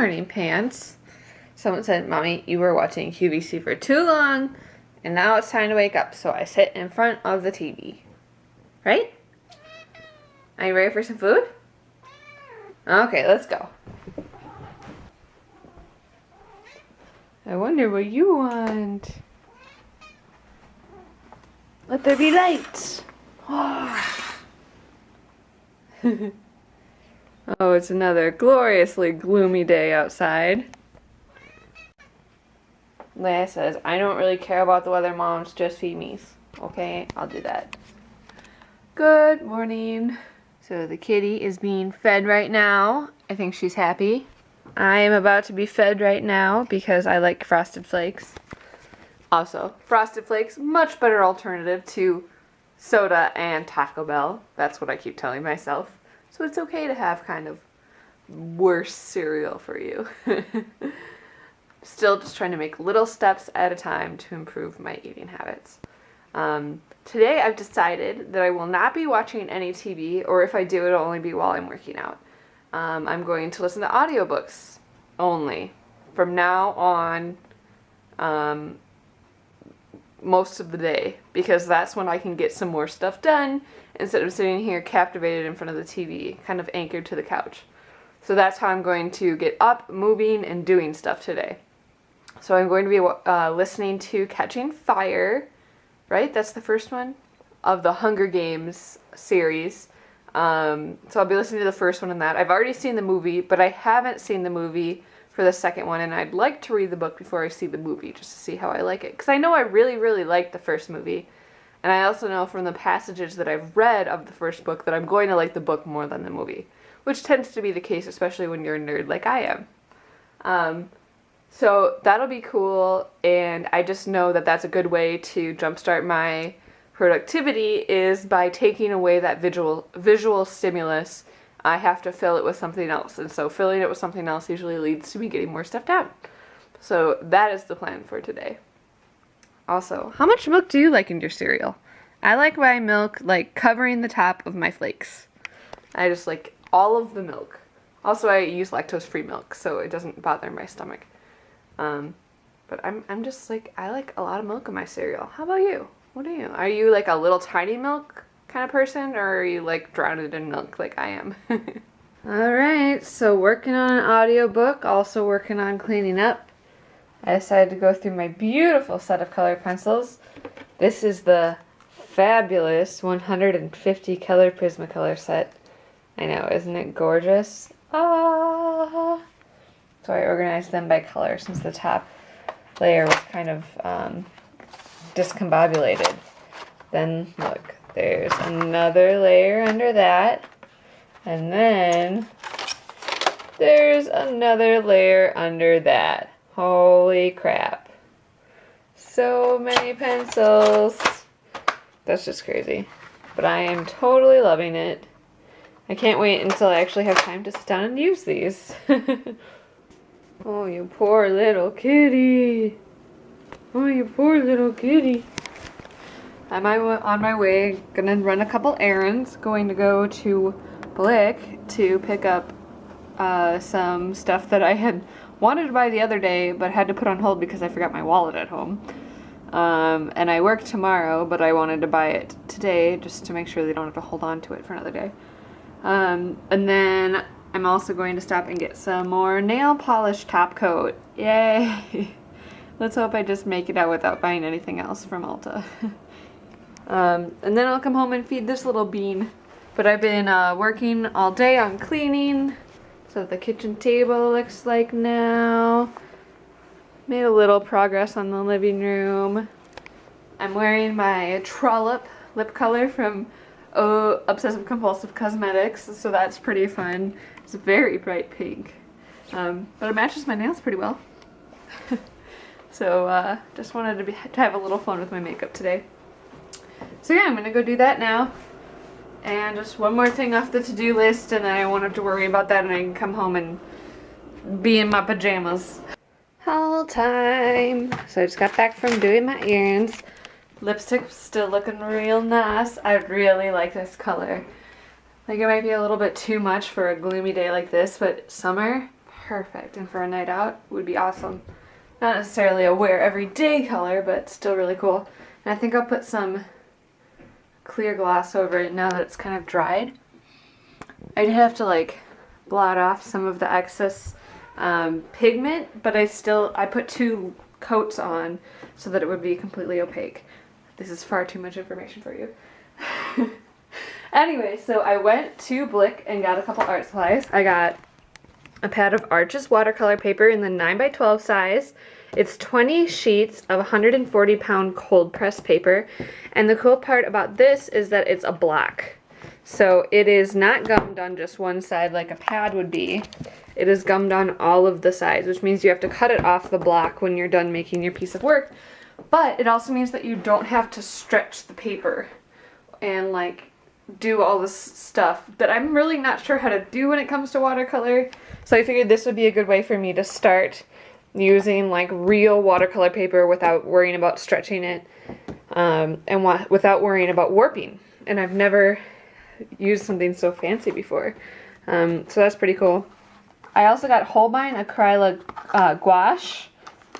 morning pants. Someone said, Mommy, you were watching QVC for too long, and now it's time to wake up. So I sit in front of the TV. Right? Are you ready for some food? Okay, let's go. I wonder what you want. Let there be light. Oh, it's another gloriously gloomy day outside. Leia says, I don't really care about the weather, Moms, just feed me. Okay, I'll do that. Good morning. So the kitty is being fed right now. I think she's happy. I am about to be fed right now because I like Frosted Flakes. Also, Frosted Flakes, much better alternative to soda and Taco Bell. That's what I keep telling myself. So it's okay to have kind of worse cereal for you. Still just trying to make little steps at a time to improve my eating habits. Today I've decided that I will not be watching any TV, or if I do, it'll only be while I'm working out. I'm going to listen to audiobooks only from now on, most of the day, because that's when I can get some more stuff done instead of sitting here captivated in front of the TV, kind of anchored to the couch. So that's how I'm going to get up, moving, and doing stuff today. So I'm going to be listening to Catching Fire, right? That's the first one of the Hunger Games series. So I'll be listening to the first one in that. I've already seen the movie, but I haven't seen the movie for the second one, and I'd like to read the book before I see the movie, just to see how I like it. Because I know I really, really liked the first movie, and I also know from the passages that I've read of the first book that I'm going to like the book more than the movie, which tends to be the case, especially when you're a nerd like I am. So that'll be cool, and I just know that that's a good way to jumpstart my productivity is by taking away that visual stimulus. I have to fill it with something else, and so filling it with something else usually leads to me getting more stuff down. So that is the plan for today. Also, how much milk do you like in your cereal? I like my milk like covering the top of my flakes. I just like all of the milk. Also, I use lactose-free milk, so it doesn't bother my stomach. But I'm just like, I like a lot of milk in my cereal. How about you? What are you? Are you like a little tiny milk kind of person, or are you like drowned in milk like I am? Alright, so working on an audiobook, also working on cleaning up. I decided to go through my beautiful set of color pencils. This is the fabulous 150 color Prismacolor set. I know, isn't it gorgeous? Ah! So I organized them by color since the top layer was kind of discombobulated. Then look, there's another layer under that, and then there's another layer under that. Holy crap. So many pencils. That's just crazy. But I am totally loving it. I can't wait until I actually have time to sit down and use these. Oh, you poor little kitty. Oh, you poor little kitty. I'm on my way, gonna run a couple errands. Going to go to Blick to pick up some stuff that I had wanted to buy the other day, but had to put on hold because I forgot my wallet at home. And I work tomorrow, but I wanted to buy it today just to make sure they don't have to hold on to it for another day. And then I'm also going to stop and get some more nail polish top coat. Yay! Let's hope I just make it out without buying anything else from Ulta. And then I'll come home and feed this little bean. But I've been working all day on cleaning. So the kitchen table looks like now. Made a little progress on the living room. I'm wearing my Trollop lip color from Obsessive Compulsive Cosmetics, so that's pretty fun. It's a very bright pink, but it matches my nails pretty well. So just wanted to have a little fun with my makeup today. So yeah, I'm gonna go do that now. And just one more thing off the to-do list, and then I won't have to worry about that, and I can come home and be in my pajamas. Haul time! So I just got back from doing my errands. Lipstick's still looking real nice. I really like this color. I think it might be a little bit too much for a gloomy day like this, but summer, perfect, and for a night out would be awesome. Not necessarily a wear every day color, but still really cool. And I think I'll put some clear gloss over it now that it's kind of dried. I did have to like blot off some of the excess pigment, but I put 2 coats on so that it would be completely opaque. This is far too much information for you. Anyway, so I went to Blick and got a couple art supplies. I got a pad of Arches watercolor paper in the 9x12 size. It's 20 sheets of 140-pound cold press paper, and the cool part about this is that it's a block. So it is not gummed on just one side like a pad would be. It is gummed on all of the sides, which means you have to cut it off the block when you're done making your piece of work. But it also means that you don't have to stretch the paper and like do all this stuff that I'm really not sure how to do when it comes to watercolor. So I figured this would be a good way for me to start using like real watercolor paper without worrying about stretching it and without worrying about warping. And I've never used something so fancy before. So that's pretty cool. I also got Holbein acrylic gouache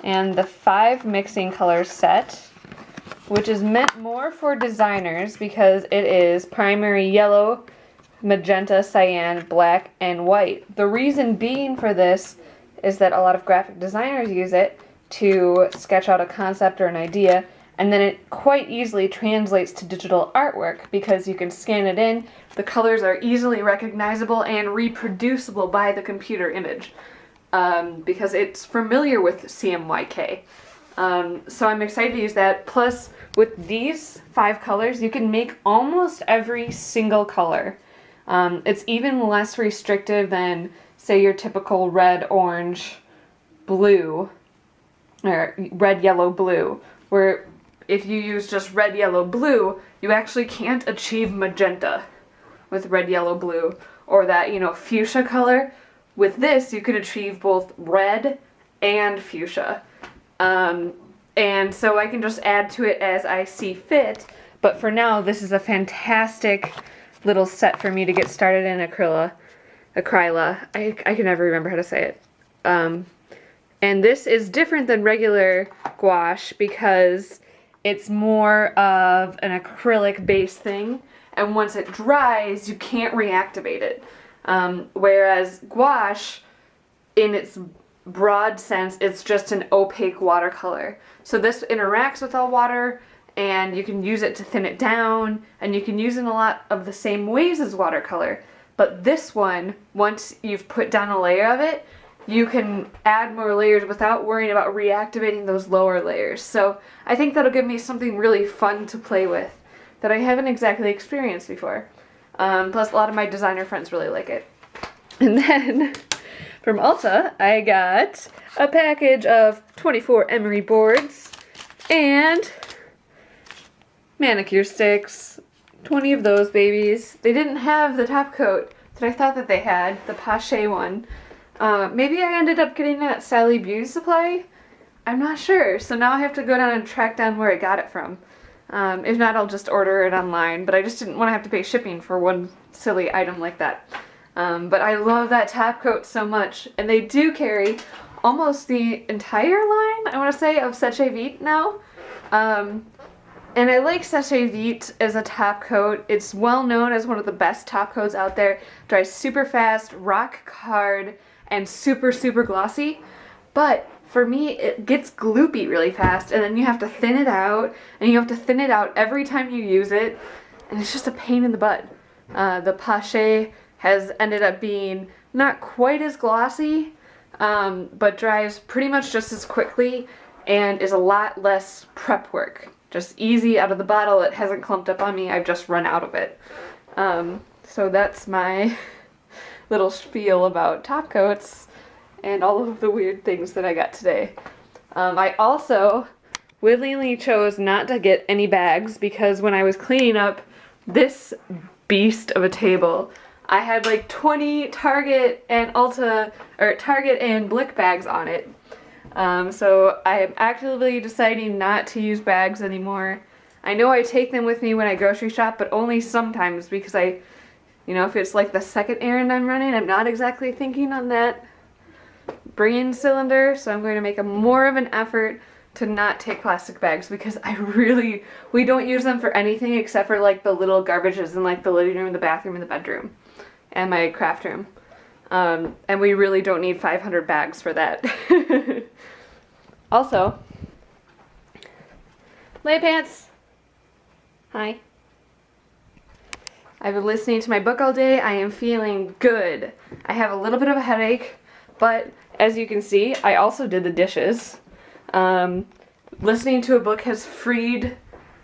and the 5 mixing colors set, which is meant more for designers because it is primary yellow, magenta, cyan, black, and white. The reason being for this is that a lot of graphic designers use it to sketch out a concept or an idea, and then it quite easily translates to digital artwork because you can scan it in, the colors are easily recognizable and reproducible by the computer image because it's familiar with CMYK. So I'm excited to use that. Plus, with these 5 colors, you can make almost every single color. It's even less restrictive than, say, your typical red, orange, blue, or red, yellow, blue, where if you use just red, yellow, blue, you actually can't achieve magenta with red, yellow, blue, or that, you know, fuchsia color. With this, you can achieve both red and fuchsia. And so I can just add to it as I see fit, but for now, this is a fantastic little set for me to get started in acryla. I can never remember how to say it. And this is different than regular gouache because it's more of an acrylic base thing, and once it dries, you can't reactivate it. Whereas gouache, in its broad sense, it's just an opaque watercolor. So this interacts with all water, and you can use it to thin it down, and you can use it in a lot of the same ways as watercolor. But this one, once you've put down a layer of it, you can add more layers without worrying about reactivating those lower layers. So I think that'll give me something really fun to play with that I haven't exactly experienced before. Plus, a lot of my designer friends really like it. And then from Ulta, I got a package of 24 emery boards and manicure sticks. 20 of those babies. They didn't have the top coat that I thought that they had, the Pache one. Maybe I ended up getting it at Sally Beauty Supply. I'm not sure. So now I have to go down and track down where I got it from. If not, I'll just order it online. But I just didn't want to have to pay shipping for one silly item like that. But I love that top coat so much. And they do carry almost the entire line, I want to say, of Seche Vite now. And I like Seche Vite as a top coat. It's well known as one of the best top coats out there. Dries super fast, rock hard, and super, super glossy. But for me, it gets gloopy really fast, and then you have to thin it out, and you have to thin it out every time you use it, and it's just a pain in the butt. The Pache has ended up being not quite as glossy, but dries pretty much just as quickly, and is a lot less prep work. Just easy out of the bottle. It hasn't clumped up on me. I've just run out of it. So that's my little spiel about top coats and all of the weird things that I got today. I also willingly chose not to get any bags because when I was cleaning up this beast of a table, I had like 20 Target and Target and Blick bags on it. So I am actively deciding not to use bags anymore. I know I take them with me when I grocery shop, but only sometimes because if it's like the second errand I'm running, I'm not exactly thinking on that. brain cylinder, so I'm going to make more of an effort to not take plastic bags because we don't use them for anything except for like the little garbages in like the living room, the bathroom, and the bedroom, and my craft room. And we really don't need 500 bags for that. Also, Lay Pants. Hi. I've been listening to my book all day. I am feeling good. I have a little bit of a headache, but as you can see, I also did the dishes. Listening to a book has freed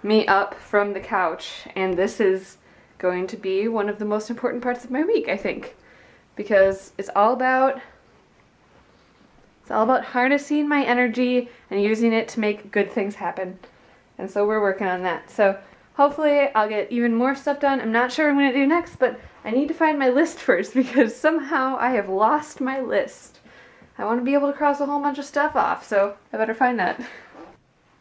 me up from the couch, and this is going to be one of the most important parts of my week, I think, because it's all about harnessing my energy and using it to make good things happen. And so we're working on that. So hopefully I'll get even more stuff done. I'm not sure what I'm going to do next, but I need to find my list first because somehow I have lost my list. I want to be able to cross a whole bunch of stuff off, so I better find that.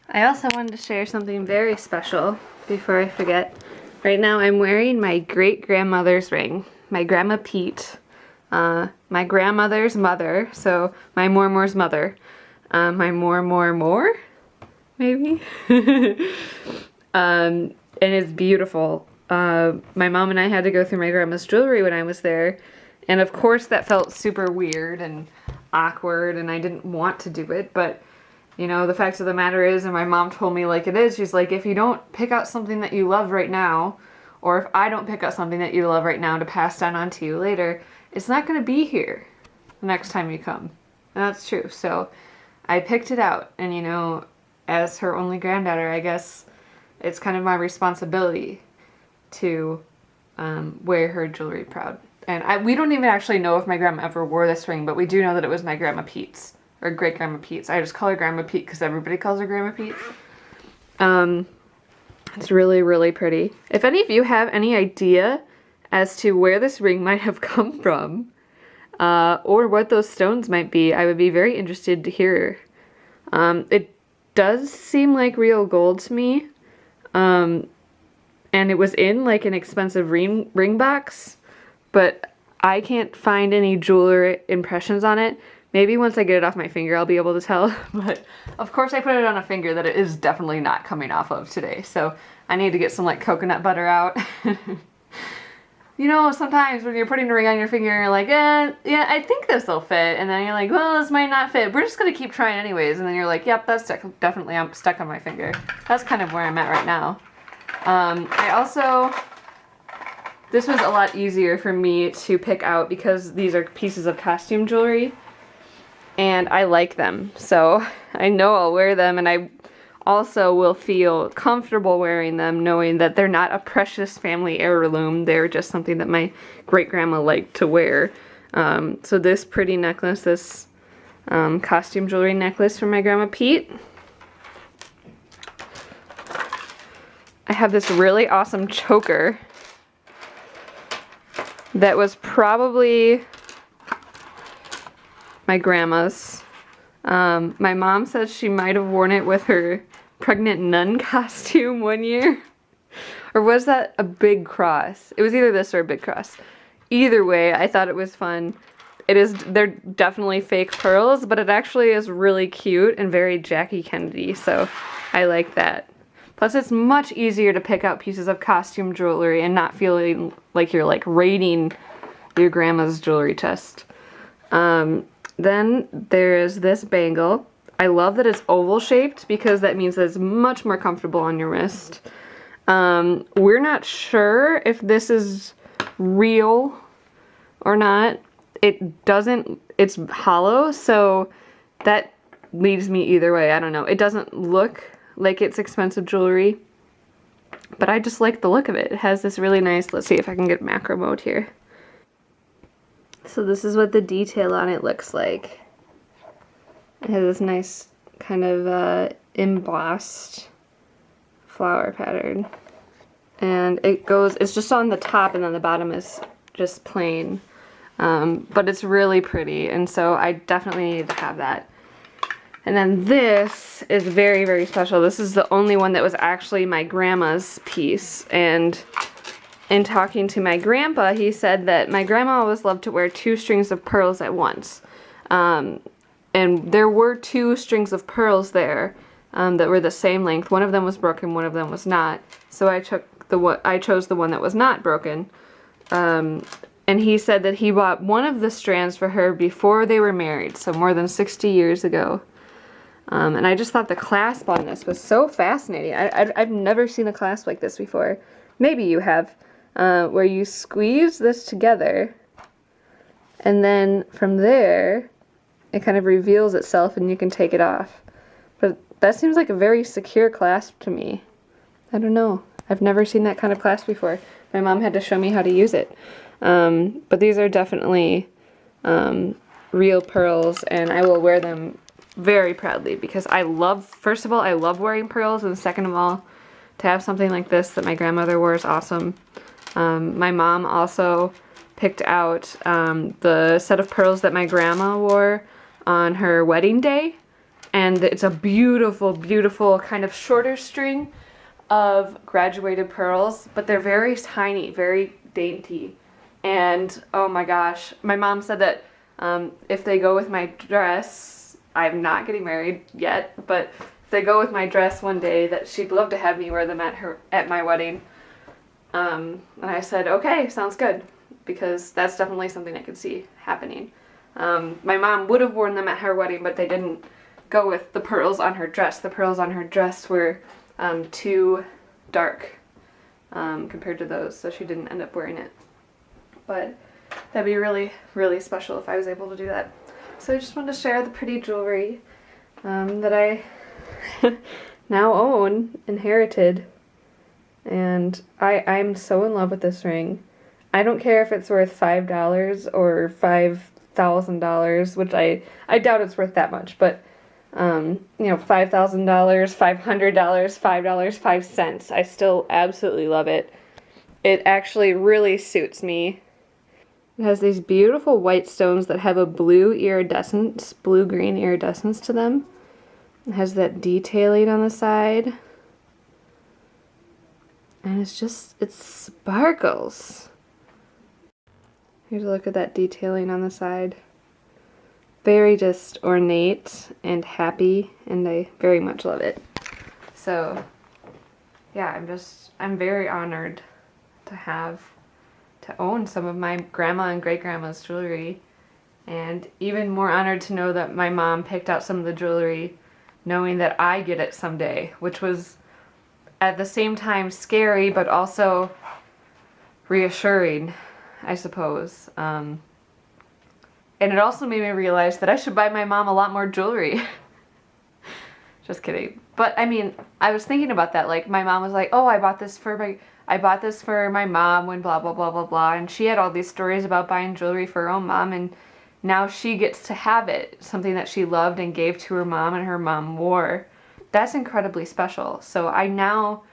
I also wanted to share something very special before I forget. Right now I'm wearing my great-grandmother's ring, my Grandma Pete, my grandmother's mother, so my More's mother, my more, maybe? And it's beautiful. My mom and I had to go through my grandma's jewelry when I was there, and of course that felt super weird and awkward, and I didn't want to do it, but you know, the fact of the matter is, and my mom told me like it is, she's like, if you don't pick out something that you love right now, or if I don't pick out something that you love right now to pass down on to you later, it's not going to be here the next time you come. And that's true. So I picked it out, and you know, as her only granddaughter, I guess it's kind of my responsibility to wear her jewelry proud. And we don't even actually know if my grandma ever wore this ring, but we do know that it was my Grandma Pete's, or Great Grandma Pete's. I just call her Grandma Pete because everybody calls her Grandma Pete. It's really, really pretty. If any of you have any idea as to where this ring might have come from, or what those stones might be, I would be very interested to hear. It does seem like real gold to me, and it was in like an expensive ring box, but I can't find any jeweler impressions on it. Maybe once I get it off my finger I'll be able to tell, but of course I put it on a finger that it is definitely not coming off of today, so I need to get some like coconut butter out. You know, sometimes when you're putting a ring on your finger, you're like, yeah, I think this will fit, and then you're like, well, this might not fit. We're just gonna keep trying anyways, and then you're like, yep, that's definitely I'm stuck on my finger. That's kind of where I'm at right now. This was a lot easier for me to pick out because these are pieces of costume jewelry, and I like them, so I know I'll wear them, and I also will feel comfortable wearing them knowing that they're not a precious family heirloom. They're just something that my great-grandma liked to wear. So this pretty necklace, this costume jewelry necklace from my Grandma Pete. I have this really awesome choker that was probably my grandma's. My mom says she might have worn it with her pregnant nun costume one year. Or was that a big cross? It was either this or a big cross. Either way, I thought it was fun. They're definitely fake pearls, but it actually is really cute and very Jackie Kennedy, so I like that. Plus it's much easier to pick out pieces of costume jewelry and not feeling like you're like raiding your grandma's jewelry chest. Then there is this bangle. I love that it's oval shaped because that means that it's much more comfortable on your wrist. We're not sure if this is real or not. It's hollow, so that leads me either way. I don't know. It doesn't look like it's expensive jewelry, but I just like the look of it. It has this really nice, let's see if I can get macro mode here. So this is what the detail on it looks like. It has this nice kind of embossed flower pattern. And it's just on the top and then the bottom is just plain. But it's really pretty, and so I definitely needed to have that. And then this is very, very special. This is the only one that was actually my grandma's piece, and in talking to my grandpa, he said that my grandma always loved to wear 2 strings of pearls at once. and there were 2 strings of pearls there that were the same length. One of them was broken, one of them was not. So I chose the one that was not broken. And he said that he bought one of the strands for her before they were married, so more than 60 years ago. And I just thought the clasp on this was so fascinating. I've never seen a clasp like this before. Maybe you have, where you squeeze this together, and then from there, it kind of reveals itself and you can take it off. But that seems like a very secure clasp to me. I don't know. I've never seen that kind of clasp before. My mom had to show me how to use it. But these are definitely real pearls, and I will wear them very proudly because first of all, I love wearing pearls, and second of all, to have something like this that my grandmother wore is awesome. My mom also picked out the set of pearls that my grandma wore on her wedding day, and it's a beautiful, beautiful kind of shorter string of graduated pearls, but they're very tiny, very dainty. And oh my gosh, my mom said that if they go with my dress, I'm not getting married yet, but if they go with my dress one day, that she'd love to have me wear them at my wedding. And I said, okay, sounds good, because that's definitely something I could see happening. My mom would have worn them at her wedding, but they didn't go with the pearls on her dress. The pearls on her dress were too dark compared to those, so she didn't end up wearing it. But that'd be really, really special if I was able to do that. So I just wanted to share the pretty jewelry that I now own, inherited. And I'm so in love with this ring. I don't care if it's worth $5 or $5,000, which I doubt it's worth that much, but $5,000, $500, $5, 5 cents. I still absolutely love it. It actually really suits me. It has these beautiful white stones that have a blue-green iridescence to them. It has that detailing on the side. And it sparkles. Here's a look at that detailing on the side. Very just ornate and happy, and I very much love it. So, yeah, I'm very honored to own some of my grandma and great-grandma's jewelry, and even more honored to know that my mom picked out some of the jewelry knowing that I get it someday, which was at the same time scary but also reassuring, I suppose. And it also made me realize that I should buy my mom a lot more jewelry. Just kidding. But I mean, I was thinking about that. Like, my mom was like, oh, I bought this for my mom when blah, blah, blah, blah, blah. And she had all these stories about buying jewelry for her own mom, and now she gets to have it. Something that she loved and gave to her mom and her mom wore. That's incredibly special. So I now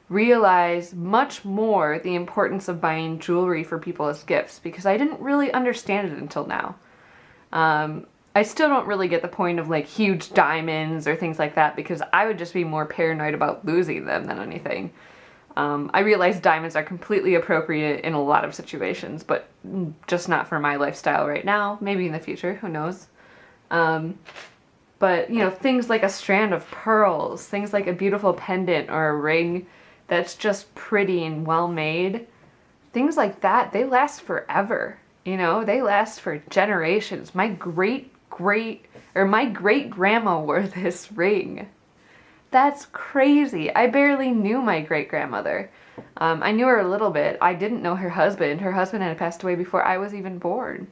realize much more the importance of buying jewelry for people as gifts, because I didn't really understand it until now. I still don't really get the point of like huge diamonds or things like that, because I would just be more paranoid about losing them than anything. I realize diamonds are completely appropriate in a lot of situations, but just not for my lifestyle right now. Maybe in the future, who knows? But, you know, things like a strand of pearls, things like a beautiful pendant or a ring that's just pretty and well made, things like that, they last forever. You know, they last for generations. My great-grandma wore this ring. That's crazy. I barely knew my great-grandmother. I knew her a little bit. I didn't know her husband. Her husband had passed away before I was even born.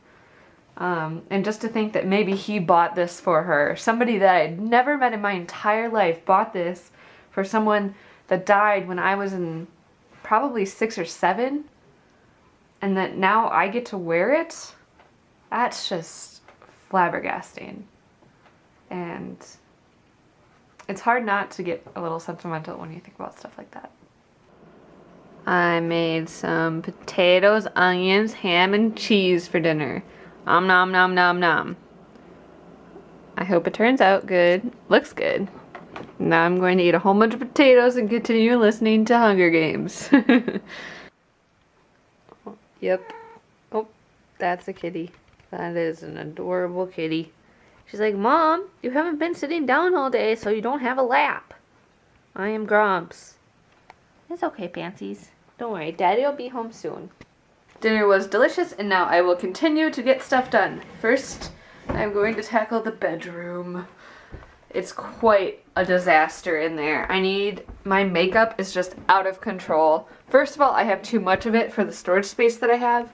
And just to think that maybe he bought this for her. Somebody that I'd never met in my entire life bought this for someone that died when I was in probably 6 or 7. And that now I get to wear it. That's just flabbergasting. And it's hard not to get a little sentimental when you think about stuff like that. I made some potatoes, onions, ham, and cheese for dinner. Nom nom nom nom nom. I hope it turns out good. Looks good. Now I'm going to eat a whole bunch of potatoes and continue listening to Hunger Games. Yep. Oh, that's a kitty. That is an adorable kitty. She's like, Mom, you haven't been sitting down all day, so you don't have a lap. I am Grumps. It's okay, Pansies. Don't worry, Daddy will be home soon. Dinner was delicious, and now I will continue to get stuff done. First, I'm going to tackle the bedroom. It's quite a disaster in there. My makeup is just out of control. First of all, I have too much of it for the storage space that I have.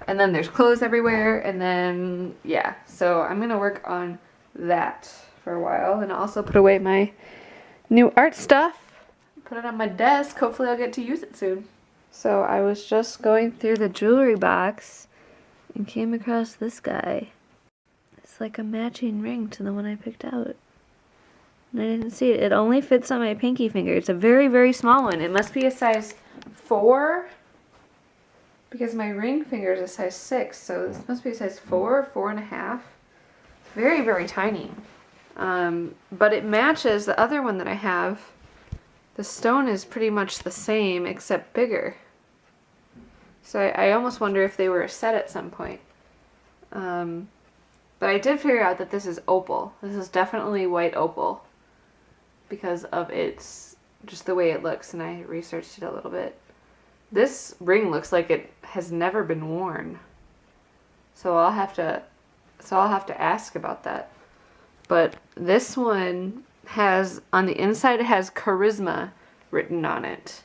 And then there's clothes everywhere, and then, yeah. So I'm gonna work on that for a while, and also put away my new art stuff. Put it on my desk. Hopefully I'll get to use it soon. So I was just going through the jewelry box and came across this guy. It's like a matching ring to the one I picked out. And I didn't see it. It only fits on my pinky finger. It's a very, very small one. It must be a size 4 because my ring finger is a size 6. So this must be a size 4, 4.5. Very, very tiny. But it matches the other one that I have. The stone is pretty much the same except bigger. So I almost wonder if they were a set at some point. But I did figure out that this is opal. This is definitely white opal because of its, just the way it looks, and I researched it a little bit. This ring looks like it has never been worn. So I'll have to ask about that. But this one has, on the inside it has charisma written on it.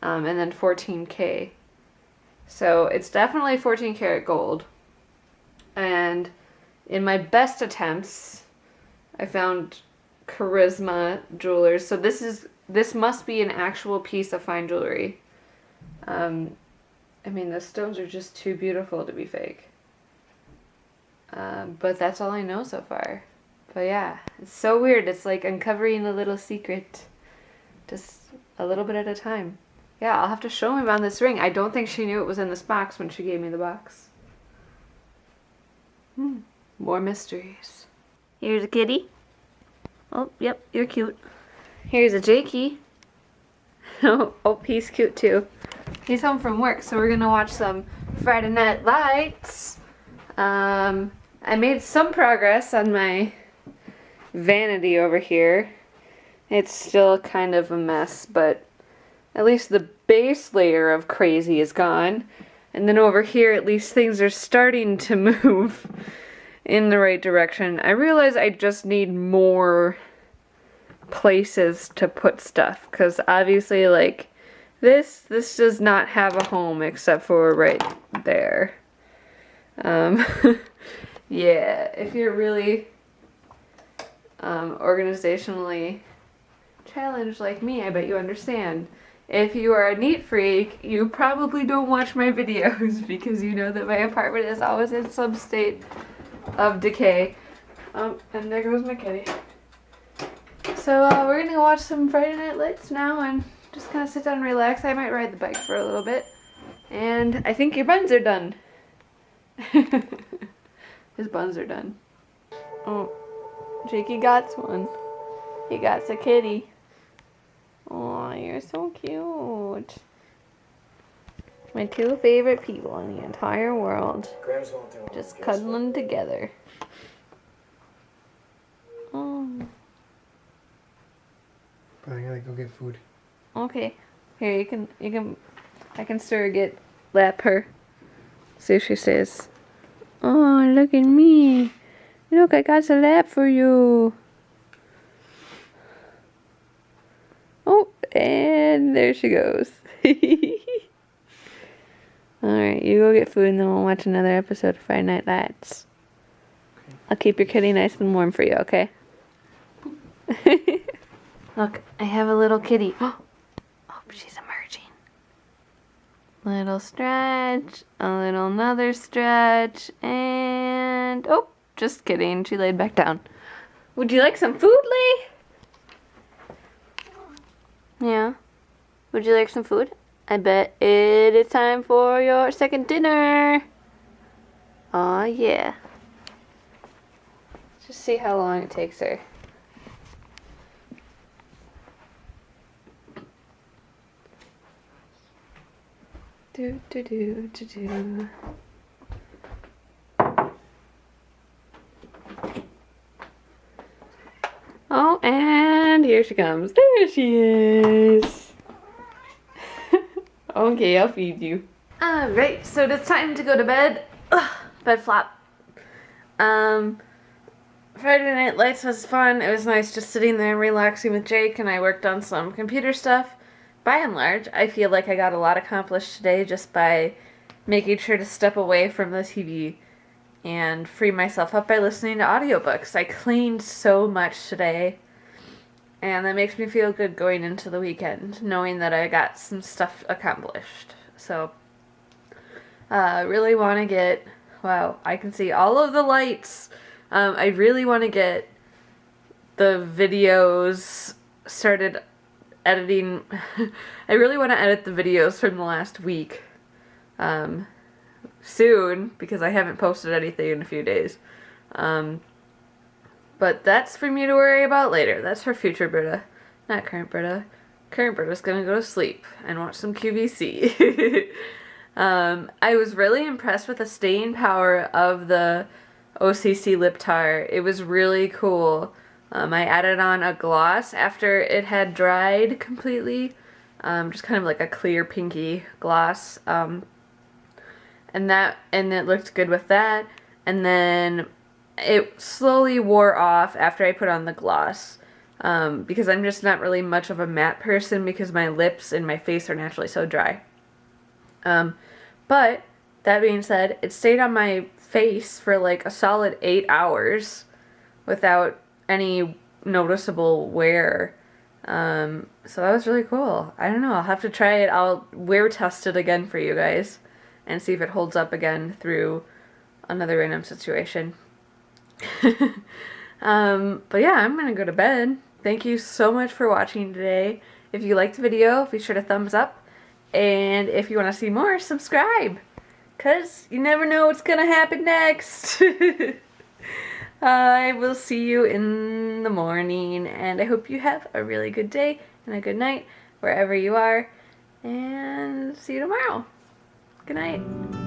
And then 14K. So it's definitely 14 karat gold. And in my best attempts, I found charisma jewelers. So this must be an actual piece of fine jewelry. I mean, the stones are just too beautiful to be fake. But that's all I know so far. But yeah, it's so weird. It's like uncovering a little secret, just a little bit at a time. Yeah, I'll have to show him on this ring. I don't think she knew it was in this box when she gave me the box. More mysteries. Here's a kitty. Oh, yep, you're cute. Here's a Jakey. Oh, he's cute too. He's home from work, so we're gonna watch some Friday Night Lights. I made some progress on my vanity over here. It's still kind of a mess, but at least the base layer of crazy is gone. And then over here, at least things are starting to move in the right direction. I realize I just need more places to put stuff, because obviously, like, this does not have a home except for right there. Yeah, if you're really organizationally challenged like me, I bet you understand. If you are a neat freak, you probably don't watch my videos because you know that my apartment is always in some state of decay. And there goes my kitty. So we're gonna watch some Friday Night Lights now and just kind of sit down and relax. I might ride the bike for a little bit. And I think your buns are done. His buns are done. Oh, Jakey got one. He got a kitty. Oh, you're so cute. My two favorite people in the entire world. Just cuddling together. Oh. But I gotta go get food. Okay. Here, I can surrogate lap her. See if she says, "Oh, look at me. Look, I got a lap for you." Oh, and there she goes. Alright, you go get food and then we'll watch another episode of Friday Night Lights. Okay. I'll keep your kitty nice and warm for you, okay? Look, I have a little kitty. Oh, she's emerging. Little stretch, another stretch, and oh, just kidding. She laid back down. Would you like some food, Lee? Yeah. Would you like some food? I bet it is time for your second dinner. Aw, yeah. Just see how long it takes her. Do do do do do. Here she comes. There she is. Okay, I'll feed you. Alright, so it's time to go to bed. Ugh, bed flop. Friday Night Lights was fun. It was nice just sitting there relaxing with Jake, and I worked on some computer stuff. By and large, I feel like I got a lot accomplished today just by making sure to step away from the TV and free myself up by listening to audiobooks. I cleaned so much today, and that makes me feel good going into the weekend, knowing that I got some stuff accomplished. So, really want to get, wow, I can see all of the lights. I really want to get the videos started editing. I really want to edit the videos from the last week soon, because I haven't posted anything in a few days. But that's for me to worry about later. That's for future Britta, not current Britta. Current Britta's gonna go to sleep and watch some QVC. I was really impressed with the staying power of the OCC lip tar. It was really cool. I added on a gloss after it had dried completely, just kind of like a clear pinky gloss, and it looked good with that. And then it slowly wore off after I put on the gloss, because I'm just not really much of a matte person because my lips and my face are naturally so dry. But that being said, it stayed on my face for like a solid 8 hours without any noticeable wear. So that was really cool. I don't know, I'll have to try it. I'll wear test it again for you guys and see if it holds up again through another random situation. But yeah, I'm gonna go to bed. Thank you so much for watching today. If you liked the video, be sure to thumbs up. And if you want to see more, subscribe. Because you never know what's gonna happen next. I will see you in the morning, and I hope you have a really good day and a good night wherever you are, and see you tomorrow. Good night.